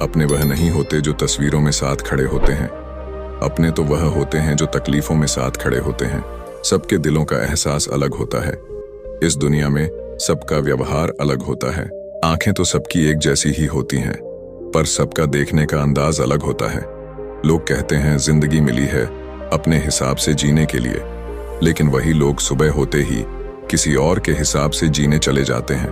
अपने वह नहीं होते जो तस्वीरों में साथ खड़े होते हैं। अपने तो वह होते हैं जो तकलीफों में साथ खड़े होते हैं। सबके दिलों का एहसास अलग होता है। इस दुनिया में सबका व्यवहार अलग होता है। आंखें तो सबकी एक जैसी ही होती हैं, पर सबका देखने का अंदाज अलग होता है। लोग कहते हैं जिंदगी मिली है अपने हिसाब से जीने के लिए, लेकिन वही लोग सुबह होते ही किसी और के हिसाब से जीने चले जाते हैं।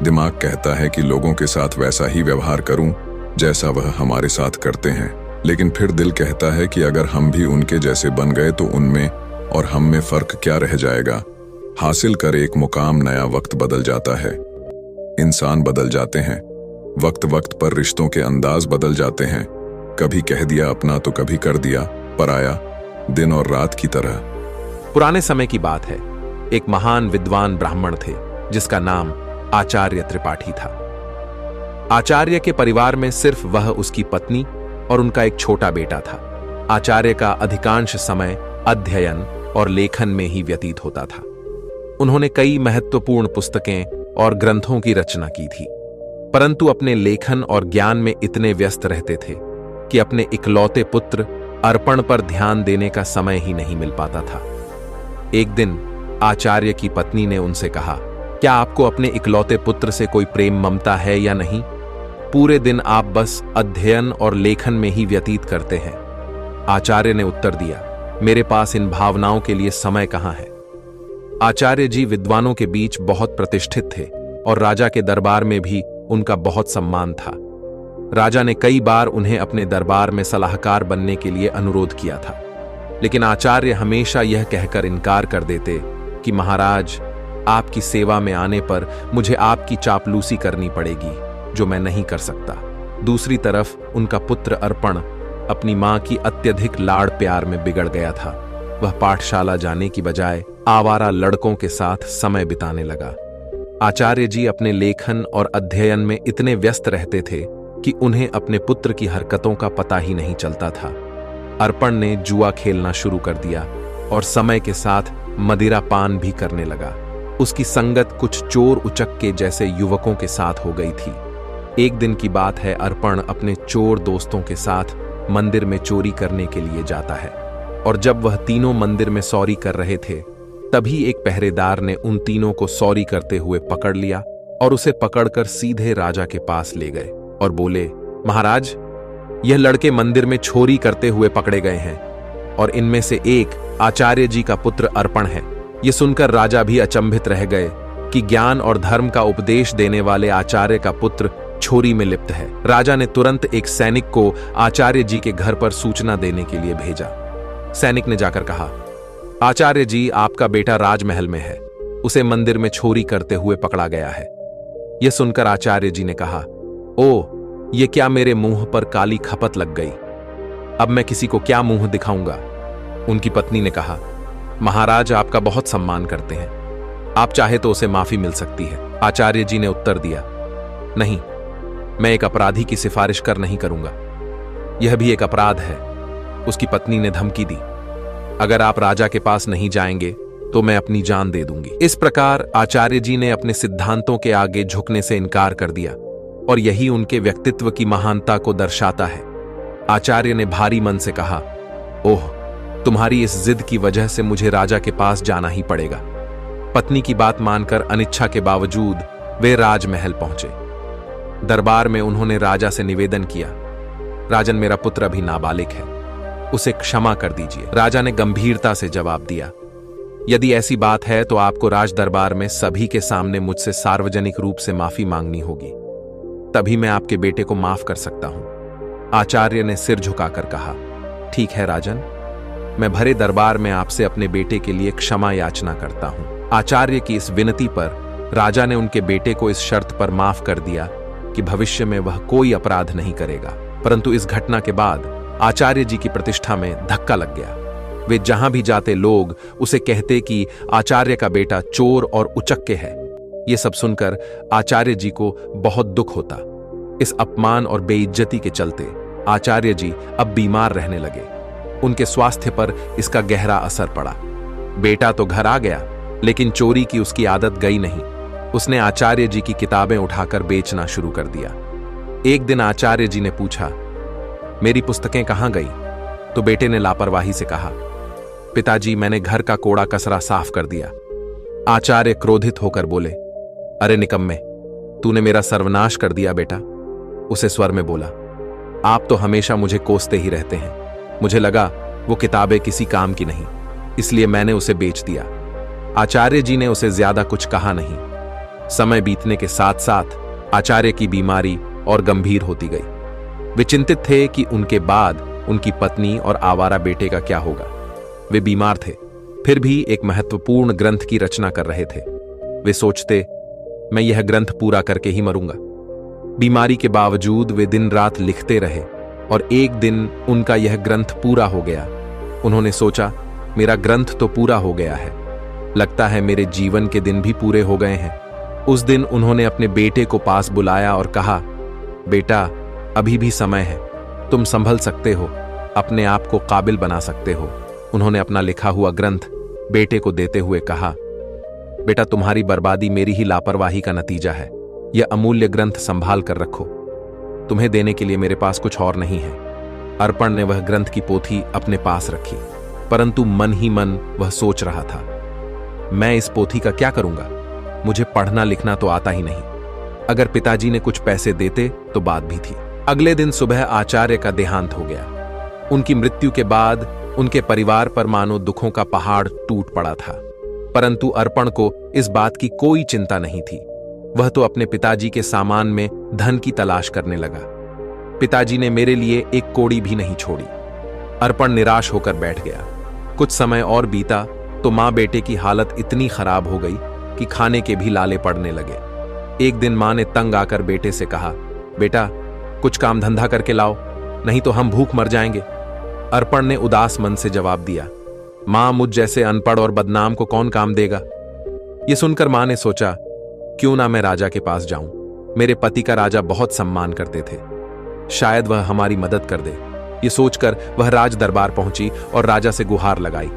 दिमाग कहता है कि लोगों के साथ वैसा ही व्यवहार करूं जैसा वह हमारे साथ करते हैं, लेकिन फिर दिल कहता है कि अगर हम भी उनके जैसे बन गए तो उनमें और हम में फर्क क्या रह जाएगा। हासिल कर एक मुकाम नया वक्त बदल जाता है, इंसान बदल जाते हैं, वक्त वक्त पर रिश्तों के अंदाज बदल जाते हैं। कभी कह दिया अपना तो कभी कर दिया पराया, दिन और रात की तरह। पुराने समय की बात है। एक महान विद्वान ब्राह्मण थे जिसका नाम आचार्य त्रिपाठी था। आचार्य के परिवार में सिर्फ वह, उसकी पत्नी और उनका एक छोटा बेटा था। आचार्य का अधिकांश समय अध्ययन और लेखन में ही व्यतीत होता था। उन्होंने कई महत्वपूर्ण पुस्तकें और ग्रंथों की रचना की थी, परंतु अपने लेखन और ज्ञान में इतने व्यस्त रहते थे कि अपने इकलौते पुत्र अर्पण पर ध्यान देने का समय ही नहीं मिल पाता था। एक दिन आचार्य की पत्नी ने उनसे कहा, क्या आपको अपने इकलौते पुत्र से कोई प्रेम ममता है या नहीं? पूरे दिन आप बस अध्ययन और लेखन में ही व्यतीत करते हैं। आचार्य ने उत्तर दिया, मेरे पास इन भावनाओं के लिए समय कहाँ है। आचार्य जी विद्वानों के बीच बहुत प्रतिष्ठित थे और राजा के दरबार में भी उनका बहुत सम्मान था। राजा ने कई बार उन्हें अपने दरबार में सलाहकार बनने के लिए अनुरोध किया था, लेकिन आचार्य हमेशा यह कहकर इनकार कर देते कि महाराज, आपकी सेवा में आने पर मुझे आपकी चापलूसी करनी पड़ेगी, जो मैं नहीं कर सकता। दूसरी तरफ उनका पुत्र अर्पण अपनी मां की अत्यधिक लाड़ प्यार में बिगड़ गया था। वह पाठशाला जाने की बजाय आवारा लड़कों के साथ समय बिताने लगा। आचार्य जी अपने लेखन और अध्ययन में इतने व्यस्त रहते थे कि उन्हें अपने पुत्र की हरकतों का पता ही नहीं चलता था। अर्पण ने जुआ खेलना शुरू कर दिया और समय के साथ मदिरा पान भी करने लगा। उसकी संगत कुछ चोर उचक्के जैसे युवकों के साथ हो गई थी। एक दिन की बात है, अर्पण अपने चोर दोस्तों के साथ मंदिर में चोरी करने के लिए जाता है, और जब वह तीनों मंदिर में सौरी कर रहे थे, तभी एक पहरेदार ने उन तीनों को सौरी करते हुए पकड़ लिया और उसे पकड़कर सीधे राजा के पास ले गए और बोले, महाराज, यह लड़के मंदिर में चोरी करते हुए पकड़े गए हैं और इनमें से एक आचार्य जी का पुत्र अर्पण है। यह सुनकर राजा भी अचंभित रह गए कि ज्ञान और धर्म का उपदेश देने वाले आचार्य का पुत्र चोरी में लिप्त है। राजा ने तुरंत एक सैनिक को आचार्य जी के घर पर सूचना देने के लिए भेजा। सैनिक ने जाकर कहा, आचार्य जी, आपका बेटा राजमहल में है, उसे मंदिर में चोरी करते हुए पकड़ा गया है। यह सुनकर आचार्य जी ने कहा, ओ, ये क्या मेरे मुंह पर काली खपत लग गई, अब मैं किसी को क्या मुंह दिखाऊंगा। उनकी पत्नी ने कहा, महाराज आपका बहुत सम्मान करते हैं, आप चाहे तो उसे माफी मिल सकती है। आचार्य जी ने उत्तर दिया, नहीं, मैं एक अपराधी की सिफारिश कर नहीं करूंगा, यह भी एक अपराध है। उसकी पत्नी ने धमकी दी, अगर आप राजा के पास नहीं जाएंगे तो मैं अपनी जान दे दूंगी। इस प्रकार आचार्य जी ने अपने सिद्धांतों के आगे झुकने से इनकार कर दिया, और यही उनके व्यक्तित्व की महानता को दर्शाता है। आचार्य ने भारी मन से कहा, ओह, तुम्हारी इस जिद की वजह से मुझे राजा के पास जाना ही पड़ेगा। पत्नी की बात मानकर अनिच्छा के बावजूद वे राजमहल पहुंचे। दरबार में उन्होंने राजा से निवेदन किया, राजन, मेरा पुत्र अभी नाबालिग है, उसे क्षमा कर दीजिए। राजा ने गंभीरता से जवाब दिया, यदि ऐसी बात है तो आपको राज दरबार में सभी के सामने मुझसे सार्वजनिक रूप से माफी मांगनी होगी, तभी मैं आपके बेटे को माफ कर सकता हूं। आचार्य ने सिर झुकाकर कहा, ठीक है राजन, मैं भरे दरबार में आपसे अपने बेटे के लिए क्षमा याचना करता हूं। आचार्य की इस विनती पर राजा ने उनके बेटे को इस शर्त पर माफ कर दिया कि भविष्य में वह कोई अपराध नहीं करेगा। परंतु इस घटना के बाद आचार्य जी की प्रतिष्ठा में धक्का लग गया। वे जहां भी जाते लोग उसे कहते कि आचार्य का बेटा चोर और उचक्के है। ये सब सुनकर आचार्य जी को बहुत दुख होता। इस अपमान और बेइज्जती के चलते आचार्य जी अब बीमार रहने लगे। उनके स्वास्थ्य पर इसका गहरा असर पड़ा। बेटा तो घर आ गया, लेकिन चोरी की उसकी आदत गई नहीं। उसने आचार्य जी की किताबें उठाकर बेचना शुरू कर दिया। एक दिन आचार्य जी ने पूछा, मेरी पुस्तकें कहां गई? तो बेटे ने लापरवाही से कहा, पिताजी मैंने घर का कोड़ा कचरा साफ कर दिया। आचार्य क्रोधित होकर बोले, अरे निकम्मे, तूने मेरा सर्वनाश कर दिया बेटा। उसे स्वर में बोला, आप तो हमेशा मुझे कोसते ही रहते हैं। मुझे लगा वो किताबें किसी काम की नहीं, इसलिए मैंने उसे बेच दिया। आचार्य जी ने उसे ज्यादा कुछ कहा नहीं। समय बीतने के साथ साथ आचार्य की बीमारी और गंभीर होती गई। वे चिंतित थे कि उनके बाद उनकी पत्नी और आवारा बेटे का क्या होगा। वे बीमार थे, फिर भी एक महत्वपूर्ण ग्रंथ की रचना कर रहे थे। वे सोचते, मैं यह ग्रंथ पूरा करके ही मरूंगा। बीमारी के बावजूद वे दिन रात लिखते रहे और एक दिन उनका यह ग्रंथ पूरा हो गया। उन्होंने सोचा, मेरा ग्रंथ तो पूरा हो गया है, लगता है मेरे जीवन के दिन भी पूरे हो गए हैं। उस दिन उन्होंने अपने बेटे को पास बुलाया और कहा, बेटा अभी भी समय है, तुम संभल सकते हो, अपने आप को काबिल बना सकते हो। उन्होंने अपना लिखा हुआ ग्रंथ बेटे को देते हुए कहा, बेटा तुम्हारी बर्बादी मेरी ही लापरवाही का नतीजा है। यह अमूल्य ग्रंथ संभाल कर रखो, तुम्हें देने के लिए मेरे पास कुछ और नहीं है। अर्पण ने वह ग्रंथ की पोथी अपने पास रखी, परंतु मन ही मन वह सोच रहा था, मैं इस पोथी का क्या करूंगा? मुझे पढ़ना लिखना तो आता ही नहीं। अगर पिताजी ने कुछ पैसे देते तो बात भी थी। अगले दिन सुबह आचार्य का देहांत हो गया। उनकी मृत्यु के बाद उनके परिवार पर मानो दुखों का पहाड़ टूट पड़ा था, परंतु अर्पण को इस बात की कोई चिंता नहीं थी। वह तो अपने पिताजी के सामान में धन की तलाश करने लगा। पिताजी ने मेरे लिए एक कौड़ी भी नहीं छोड़ी। अर्पण निराश होकर बैठ गया। कुछ समय और बीता तो मां बेटे की हालत इतनी खराब हो गई कि खाने के भी लाले पड़ने लगे। एक दिन मां ने तंग आकर बेटे से कहा, बेटा कुछ काम धंधा करके लाओ, नहीं तो हम भूख मर जाएंगे। अर्पण ने उदास मन से जवाब दिया, मां मुझ जैसे अनपढ़ और बदनाम को कौन काम देगा? यह सुनकर मां ने सोचा, क्यों ना मैं राजा के पास जाऊं। मेरे पति का राजा बहुत सम्मान करते थे, शायद वह हमारी मदद कर दे। ये सोचकर वह राज दरबार पहुंची और राजा से गुहार लगाई,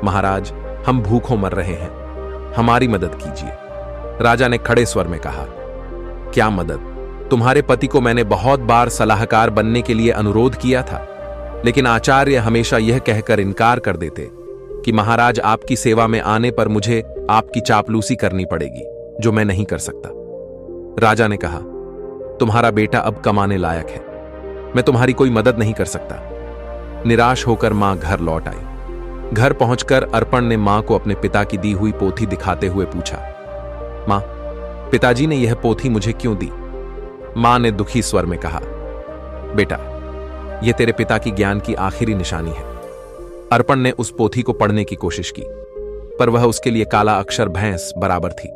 महाराज हम भूखों मर रहे हैं, हमारी मदद कीजिए। राजा ने खड़े स्वर में कहा, क्या मदद? तुम्हारे पति को मैंने बहुत बार सलाहकार बनने के लिए अनुरोध किया था, लेकिन आचार्य हमेशा यह कहकर इनकार कर देते कि महाराज आपकी सेवा में आने पर मुझे आपकी चापलूसी करनी पड़ेगी, जो मैं नहीं कर सकता। राजा ने कहा, तुम्हारा बेटा अब कमाने लायक है, मैं तुम्हारी कोई मदद नहीं कर सकता। निराश होकर मां घर लौट आई। घर पहुंचकर अर्पण ने मां को अपने पिता की दी हुई पोथी दिखाते हुए पूछा, मां पिताजी ने यह पोथी मुझे क्यों दी? मां ने दुखी स्वर में कहा, बेटा यह तेरे पिता की ज्ञान की आखिरी निशानी है। अर्पण ने उस पोथी को पढ़ने की कोशिश की, पर वह उसके लिए काला अक्षर भैंस बराबर थी।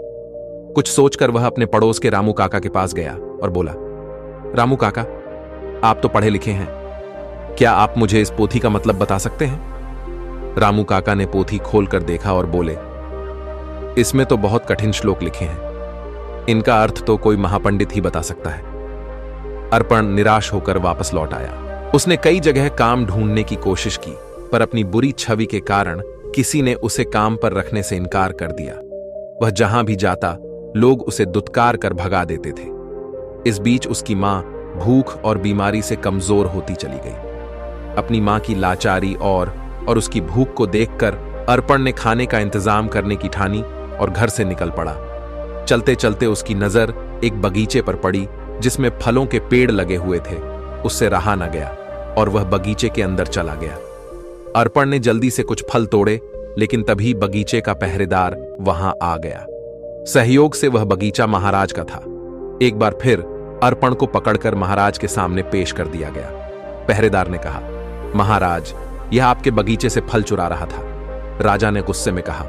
कुछ सोचकर वह अपने पड़ोस के रामू काका के पास गया और बोला, रामू काका आप तो पढ़े लिखे हैं, क्या आप मुझे इस पोथी का मतलब बता सकते हैं? रामू काका ने पोथी खोलकर देखा और बोले, इसमें तो बहुत कठिन श्लोक लिखे हैं, इनका अर्थ तो कोई महापंडित ही बता सकता है। अर्पण निराश होकर वापस लौट आया। उसने कई जगह काम ढूंढने की कोशिश की, पर अपनी बुरी छवि के कारण किसी ने उसे काम पर रखने से इनकार कर दिया। वह जहां भी जाता लोग उसे दुत्कार कर भगा देते थे। इस बीच उसकी मां भूख और बीमारी से कमजोर होती चली गई। अपनी मां की लाचारी और उसकी भूख को देखकर अर्पण ने खाने का इंतजाम करने की ठानी और घर से निकल पड़ा। चलते चलते उसकी नजर एक बगीचे पर पड़ी जिसमें फलों के पेड़ लगे हुए थे। उससे रहा न गया और वह बगीचे के अंदर चला गया। अर्पण ने जल्दी से कुछ फल तोड़े, लेकिन तभी बगीचे का पहरेदार वहां आ गया। सहयोग से वह बगीचा महाराज का था। एक बार फिर अर्पण को पकड़कर महाराज के सामने पेश कर दिया गया। पहरेदार ने कहा, महाराज यह आपके बगीचे से फल चुरा रहा था। राजा ने गुस्से में कहा,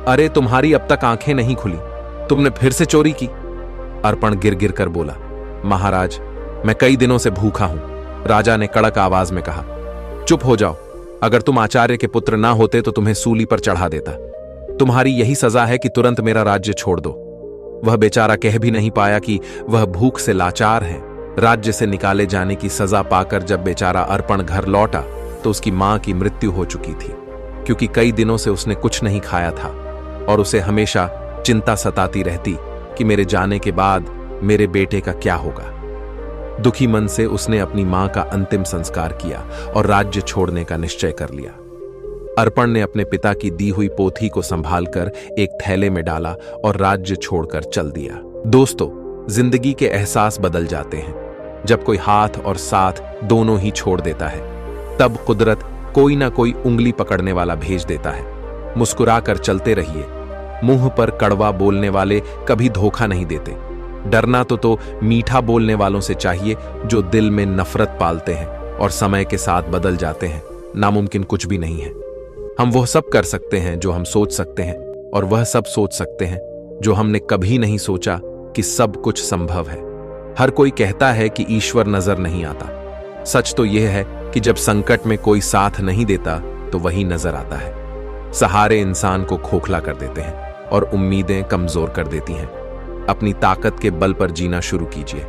अरे तुम्हारी अब तक आंखें नहीं खुली, तुमने फिर से चोरी की। अर्पण गिर गिर कर बोला, महाराज मैं कई दिनों से भूखा हूं। राजा ने कड़क आवाज में कहा, चुप हो जाओ, अगर तुम आचार्य के पुत्र ना होते तो तुम्हें सूली पर चढ़ा देता। तुम्हारी यही सजा है कि तुरंत मेरा राज्य छोड़ दो। वह बेचारा कह भी नहीं पाया कि वह भूख से लाचार है। राज्य से निकाले जाने की सजा पाकर जब बेचारा अर्पण घर लौटा तो उसकी मां की मृत्यु हो चुकी थी, क्योंकि कई दिनों से उसने कुछ नहीं खाया था और उसे हमेशा चिंता सताती रहती कि मेरे जाने के बाद मेरे बेटे का क्या होगा। दुखी मन से उसने अपनी मां का अंतिम संस्कार किया और राज्य छोड़ने का निश्चय कर लिया। अर्पण ने अपने पिता की दी हुई पोथी को संभालकर एक थैले में डाला और राज्य छोड़कर चल दिया। दोस्तों, जिंदगी के एहसास बदल जाते हैं जब कोई हाथ और साथ दोनों ही छोड़ देता है। तब कुदरत कोई ना कोई उंगली पकड़ने वाला भेज देता है। मुस्कुराकर चलते रहिए। मुंह पर कड़वा बोलने वाले कभी धोखा नहीं देते। डरना तो मीठा बोलने वालों से चाहिए जो दिल में नफरत पालते हैं और समय के साथ बदल जाते हैं। नामुमकिन कुछ भी नहीं है। हम वह सब कर सकते हैं जो हम सोच सकते हैं, और वह सब सोच सकते हैं जो हमने कभी नहीं सोचा कि सब कुछ संभव है। हर कोई कहता है कि ईश्वर नजर नहीं आता। सच तो यह है कि जब संकट में कोई साथ नहीं देता तो वही नजर आता है। सहारे इंसान को खोखला कर देते हैं और उम्मीदें कमजोर कर देती हैं। अपनी ताकत के बल पर जीना शुरू कीजिए।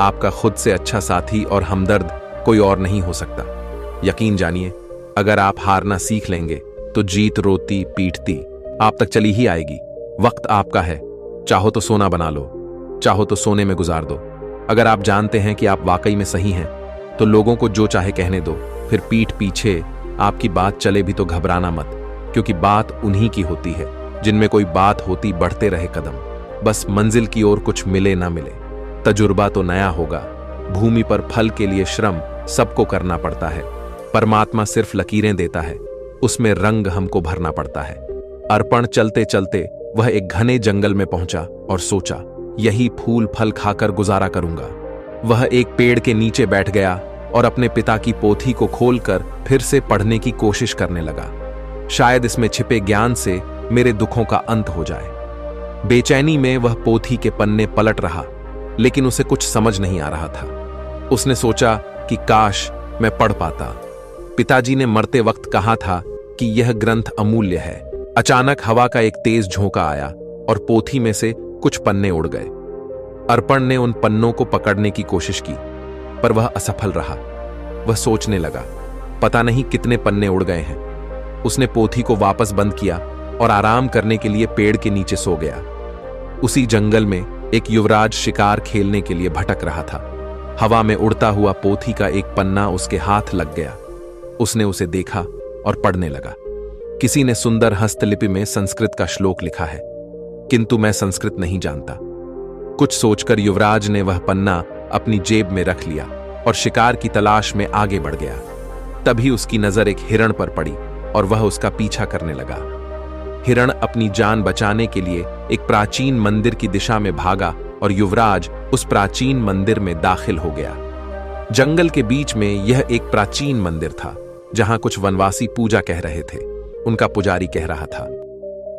आपका खुद से अच्छा साथी और हमदर्द कोई और नहीं हो सकता। यकीन जानिए, अगर आप हारना सीख लेंगे तो जीत रोती पीटती आप तक चली ही आएगी। वक्त आपका है। चाहो तो सोना बना लो, चाहो तो सोने में गुजार दो। अगर आप जानते हैं कि आप वाकई में सही हैं तो लोगों को जो चाहे कहने दो। फिर पीठ पीछे आपकी बात चले भी तो घबराना मत, क्योंकि बात उन्हीं की होती है जिनमें कोई बात होती बढ़ते रहे कदम। बस मंजिल की ओर कुछ मिले ना मिले, तजुर्बा तो नया होगा। भूमि पर फल के लिए श्रम सबको करना पड़ता है। परमात्मा सिर्फ लकीरें देता है, उसमें रंग हमको भरना पड़ता है। अर्पण चलते चलते वह एक घने जंगल में पहुंचा और सोचा, यही फूल फल खाकर गुजारा करूंगा। वह एक पेड़ के नीचे बैठ गया और अपने पिता की पोथी को खोलकर फिर से पढ़ने की कोशिश करने लगा। शायद इसमें छिपे ज्ञान से मेरे दुखों का अंत हो जाए। बेचैनी में वह पोथी के पन्ने पलट रहा, लेकिन उसे कुछ समझ नहीं आ रहा था। उसने सोचा कि काश मैं पढ़ पाता। पिताजी ने मरते वक्त कहा था कि यह ग्रंथ अमूल्य है। अचानक हवा का एक तेज झोंका आया और पोथी में से कुछ पन्ने उड़ गए। अर्पण ने उन पन्नों को पकड़ने की कोशिश की, पर वह असफल रहा। वह सोचने लगा, पता नहीं कितने पन्ने उड़ गए हैं। उसने पोथी को वापस बंद किया और आराम करने के लिए पेड़ के नीचे सो गया। उसी जंगल में एक युवराज शिकार खेलने के लिए भटक रहा था। हवा में उड़ता हुआ पोथी का एक पन्ना उसके हाथ लग गया। उसने उसे देखा और पढ़ने लगा। किसी ने सुंदर हस्तलिपि में संस्कृत का श्लोक लिखा है, किंतु मैं संस्कृत नहीं जानता। कुछ सोचकर युवराज ने वह पन्ना अपनी जेब में रख लिया और शिकार की तलाश में आगे बढ़ गया। तभी उसकी नजर एक हिरण पर पड़ी और वह उसका पीछा करने लगा। हिरण अपनी जान बचाने के लिए एक प्राचीन मंदिर की दिशा में भागा और युवराज उस प्राचीन मंदिर में दाखिल हो गया। जंगल के बीच में यह एक प्राचीन मंदिर था जहां कुछ वनवासी पूजा कह रहे थे। उनका पुजारी कह रहा था,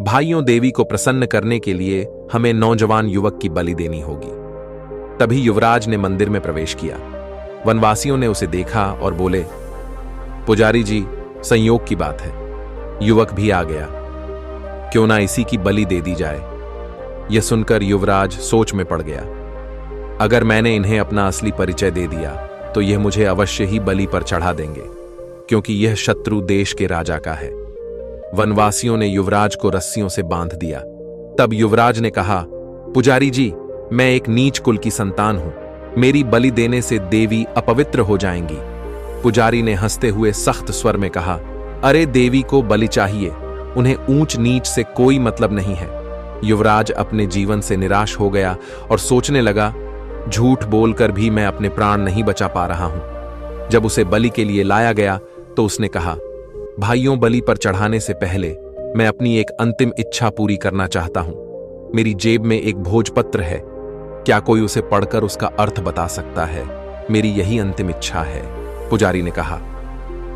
भाइयों, देवी को प्रसन्न करने के लिए हमें नौजवान युवक की बलि देनी होगी। तभी युवराज ने मंदिर में प्रवेश किया। वनवासियों ने उसे देखा और बोले, पुजारी जी, संयोग की बात है, युवक भी आ गया, क्यों ना इसी की बलि दे दी जाए। यह सुनकर युवराज सोच में पड़ गया। अगर मैंने इन्हें अपना असली परिचय दे दिया तो यह मुझे अवश्य ही बलि पर चढ़ा देंगे, क्योंकि यह शत्रु देश के राजा का है। वनवासियों ने युवराज को रस्सियों से बांध दिया। तब युवराज ने कहा, पुजारी जी, मैं एक नीच कुल की संतान हूं, मेरी बलि देने से देवी अपवित्र हो जाएंगी। पुजारी ने हंसते हुए सख्त स्वर में कहा, अरे देवी को बलि चाहिए, उन्हें ऊंच नीच से कोई मतलब नहीं है। युवराज अपने जीवन से निराश हो गया और सोचने लगा, झूठ बोलकर भी मैं अपने प्राण नहीं बचा पा रहा हूं। जब उसे बलि के लिए लाया गया तो उसने कहा, भाइयों, बलि पर चढ़ाने से पहले मैं अपनी एक अंतिम इच्छा पूरी करना चाहता हूं। मेरी जेब में एक भोजपत्र है, क्या कोई उसे पढ़कर उसका अर्थ बता सकता है? मेरी यही अंतिम इच्छा है। पुजारी ने कहा,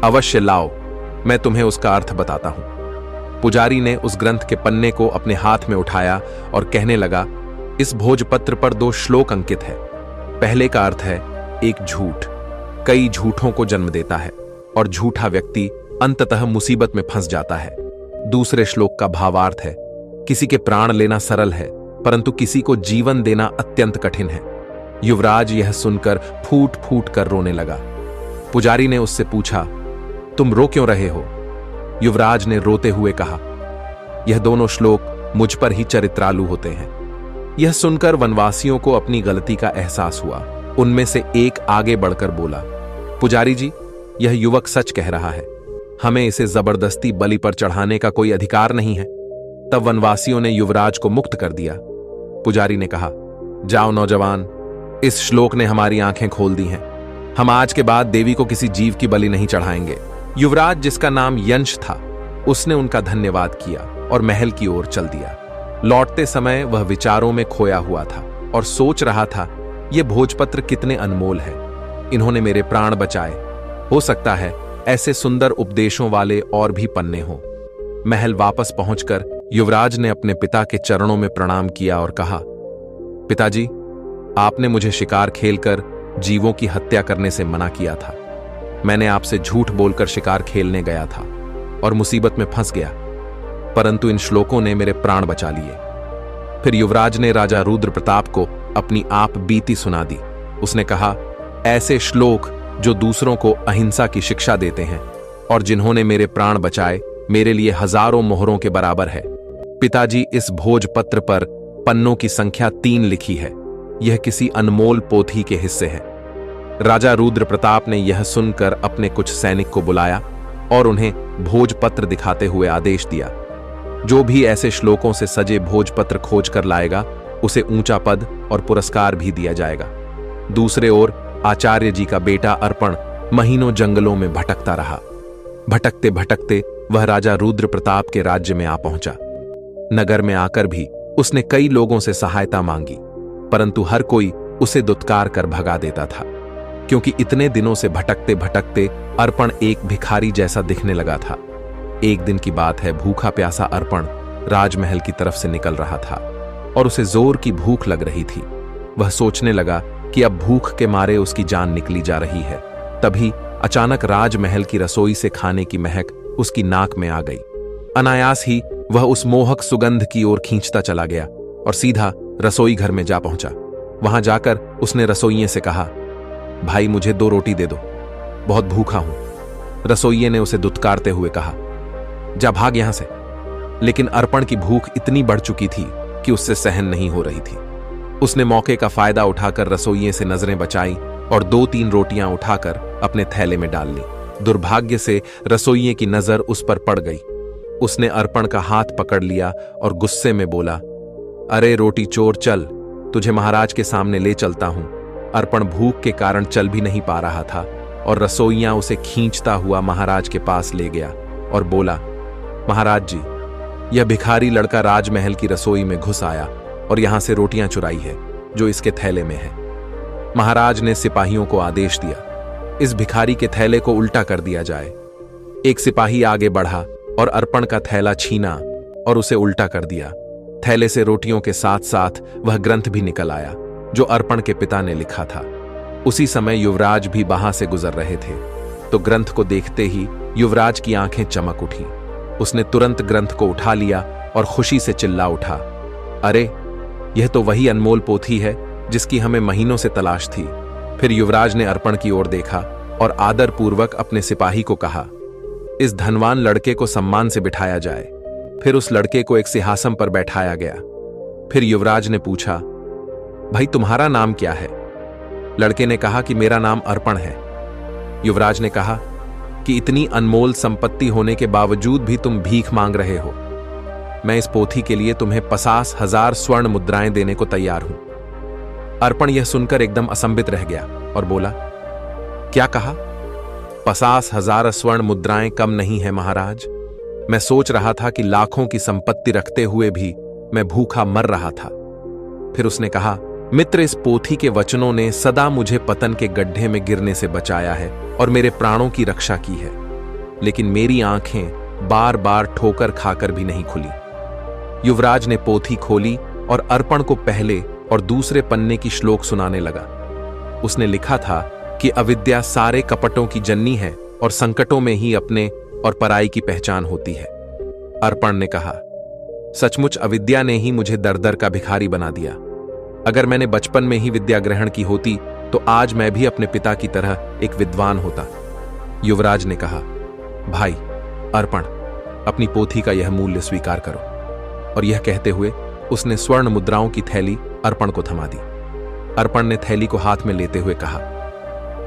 अवश्य लाओ, मैं तुम्हें उसका अर्थ बताता हूं। पुजारी ने उस ग्रंथ के पन्ने को अपने हाथ में उठाया और कहने लगा, इस भोजपत्र पर 2 श्लोक अंकित है। पहले का अर्थ है, एक झूठ कई झूठों को जन्म देता है और झूठा व्यक्ति अंततः मुसीबत में फंस जाता है। दूसरे श्लोक का भावार्थ है, किसी के प्राण लेना सरल है, परंतु किसी को जीवन देना अत्यंत कठिन है। युवराज यह सुनकर फूट फूट कर रोने लगा। पुजारी ने उससे पूछा, तुम रो क्यों रहे हो? युवराज ने रोते हुए कहा, यह दोनों श्लोक मुझ पर ही चरित्रालु होते हैं। यह सुनकर वनवासियों को अपनी गलती का एहसास हुआ उनमें से एक आगे बढ़कर बोला, पुजारी जी, यह युवक सच कह रहा है, हमें इसे जबरदस्ती बलि पर चढ़ाने का कोई अधिकार नहीं है। तब वनवासियों ने युवराज को मुक्त कर दिया। पुजारी ने कहा, जाओ नौजवान, इस श्लोक ने हमारी आंखें खोल दी हैं। हम आज के बाद देवी को किसी जीव की बलि नहीं चढ़ाएंगे। युवराज, जिसका नाम यंश था, उसने उनका धन्यवाद किया और महल की ओर चल दिया। लौटते समय वह विचारों में खोया हुआ था और सोच रहा था, ये भोजपत्र कितने अनमोल है, इन्होंने मेरे प्राण बचाए। हो सकता है ऐसे सुंदर उपदेशों वाले और भी पन्ने हों। महल वापस पहुंचकर युवराज ने अपने पिता के चरणों में प्रणाम किया और कहा, पिताजी, आपने मुझे शिकार खेलकर जीवों की हत्या करने से मना किया था। मैंने आपसे झूठ बोलकर शिकार खेलने गया था और मुसीबत में फंस गया, परंतु इन श्लोकों ने मेरे प्राण बचा लिए। फिर युवराज ने राजा रुद्र प्रताप को अपनी आप बीती सुना दी। उसने कहा, ऐसे श्लोक जो दूसरों को अहिंसा की शिक्षा देते हैं और जिन्होंने मेरे प्राण बचाए, मेरे लिए हजारों मोहरों के बराबर है। पिताजी, इस भोजपत्र पर पन्नों की संख्या 3 लिखी है। यह किसी अनमोल पोथी के हिस्से है। राजा रुद्र प्रताप ने यह सुनकर अपने कुछ सैनिक को बुलाया और उन्हें भोजपत्र दिखाते हुए आदेश दिया, जो भी ऐसे श्लोकों से सजे भोजपत्र खोज कर लाएगा, उसे ऊंचा पद और पुरस्कार भी दिया जाएगा। दूसरे ओर आचार्य जी का बेटा अर्पण महीनों जंगलों में भटकता रहा। भटकते भटकते वह राजा रुद्र प्रताप के राज्य में आ पहुंचा। नगर में आकर भी उसने कई लोगों से सहायता मांगी, परंतु हर कोई उसे दुत्कार कर भगा देता था, क्योंकि इतने दिनों से भटकते भटकते अर्पण एक भिखारी जैसा दिखने लगा था। एक दिन की बात है, भूखा प्यासा अर्पण राजमहल की तरफ से निकल रहा था और उसे जोर की भूख लग रही थी। वह सोचने लगा कि अब भूख के मारे उसकी जान निकली जा रही है। तभी अचानक राजमहल की रसोई से खाने की महक उसकी नाक में आ गई। अनायास ही वह उस मोहक सुगंध की ओर खींचता चला गया और सीधा रसोई घर में जा पहुंचा। वहां जाकर उसने रसोइये से कहा, भाई, मुझे 2 रोटी दे दो, बहुत भूखा हूं। रसोइये ने उसे दुत्कारते हुए कहा, जा भाग यहां से। लेकिन अर्पण की भूख इतनी बढ़ चुकी थी कि उससे सहन नहीं हो रही थी। उसने मौके का फायदा उठाकर रसोइये से नजरें बचाई और 2-3 रोटियां उठाकर अपने थैले में डाल ली। दुर्भाग्य से रसोइये की नजर उस पर पड़ गई। उसने अर्पण का हाथ पकड़ लिया और गुस्से में बोला, अरे रोटी चोर, चल, तुझे महाराज के सामने ले चलता हूं। अर्पण भूख के कारण चल भी नहीं पा रहा था और रसोइया उसे खींचता हुआ महाराज के पास ले गया और बोला, महाराज जी, यह भिखारी लड़का राजमहल की रसोई में घुस आया और यहां से रोटियां चुराई है जो इसके थैले में है। महाराज ने सिपाहियों को आदेश दिया, इस भिखारी के थैले को उल्टा कर दिया जाए। एक सिपाही आगे बढ़ा और अर्पण का थैला छीना और उसे उल्टा कर दिया। थैले से रोटियों के साथ साथ वह ग्रंथ भी निकल आया जो अर्पण के पिता ने लिखा था। उसी समय युवराज भी वहां से गुजर रहे थे, तो ग्रंथ को देखते ही युवराज की आंखें चमक उठी। उसने तुरंत ग्रंथ को उठा लिया और खुशी से चिल्ला उठा, अरे, यह तो वही अनमोल पोथी है जिसकी हमें महीनों से तलाश थी। फिर युवराज ने अर्पण की ओर देखा और आदरपूर्वक अपने सिपाही को कहा, इस धनवान लड़के को सम्मान से बिठाया जाए। फिर उस लड़के को एक सिंहासन पर बैठाया गया। फिर युवराज ने पूछा, भाई, तुम्हारा नाम क्या है? लड़के ने कहा कि मेरा नाम अर्पण है। युवराज ने कहा कि इतनी अनमोल संपत्ति होने के बावजूद भी तुम भीख मांग रहे हो। मैं इस पोथी के लिए तुम्हें 50,000 स्वर्ण मुद्राएं देने को तैयार हूं। अर्पण यह सुनकर एकदम असंबित रह गया और बोला, क्या कहा? 50,000 स्वर्ण मुद्राएं कम नहीं है महाराज। मैं सोच रहा था कि लाखों की संपत्ति रखते हुए भी मैं भूखा मर रहा था। फिर उसने कहा, मित्र, इस पोथी के वचनों ने सदा मुझे पतन के गड्ढे में गिरने से बचाया है और मेरे प्राणों की रक्षा की है, लेकिन मेरी आंखें बार बार ठोकर खाकर भी नहीं खुली। युवराज ने पोथी खोली और अर्पण को पहले और दूसरे पन्ने की श्लोक सुनाने लगा। उसने लिखा था कि अविद्या सारे कपटों की जननी है और संकटों में ही अपने और पराई की पहचान होती है। अर्पण ने कहा, सचमुच अविद्या ने ही मुझे दर दर का भिखारी बना दिया। अगर मैंने बचपन में ही विद्या ग्रहण की होती तो आज मैं भी अपने पिता की तरह एक विद्वान होता। युवराज ने कहा, भाई अर्पण, अपनी पोथी का यह मूल्य स्वीकार करो। और यह कहते हुए उसने स्वर्ण मुद्राओं की थैली अर्पण को थमा दी। अर्पण ने थैली को हाथ में लेते हुए कहा,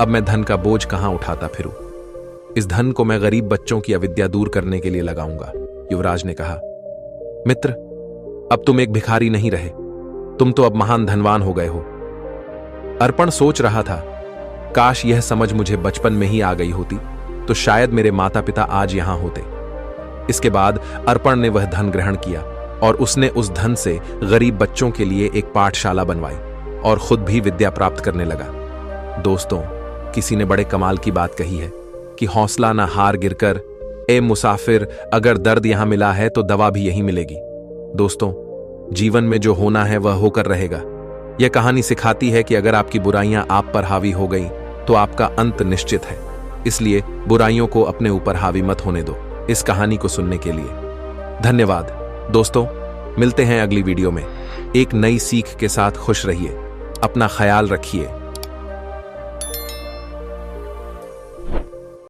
अब मैं धन का बोझ कहां उठाता फिरूं? इस धन को मैं गरीब बच्चों की अविद्या दूर करने के लिए लगाऊंगा। युवराज ने कहा, मित्र, अब तुम एक भिखारी नहीं रहे, तुम तो अब महान धनवान हो गए हो। अर्पण सोच रहा था, काश यह समझ मुझे बचपन में ही आ गई होती तो शायद मेरे माता पिता आज यहां होते। इसके बाद अर्पण ने वह धन ग्रहण किया और उसने उस धन से गरीब बच्चों के लिए एक पाठशाला बनवाई और खुद भी विद्या प्राप्त करने लगा। दोस्तों, किसी ने बड़े कमाल की बात कही है कि हौसला ना हार गिरकर, ए मुसाफिर, अगर दर्द यहां मिला है तो दवा भी यहीं मिलेगी। दोस्तों, जीवन में जो होना है वह होकर रहेगा। यह कहानी सिखाती है कि अगर आपकी बुराइयां आप पर हावी हो गई तो आपका अंत निश्चित है। इसलिए बुराइयों को अपने ऊपर हावी मत होने दो। इस कहानी को सुनने के लिए धन्यवाद। दोस्तों, मिलते हैं अगली वीडियो में एक नई सीख के साथ। खुश रहिए, अपना ख्याल रखिए।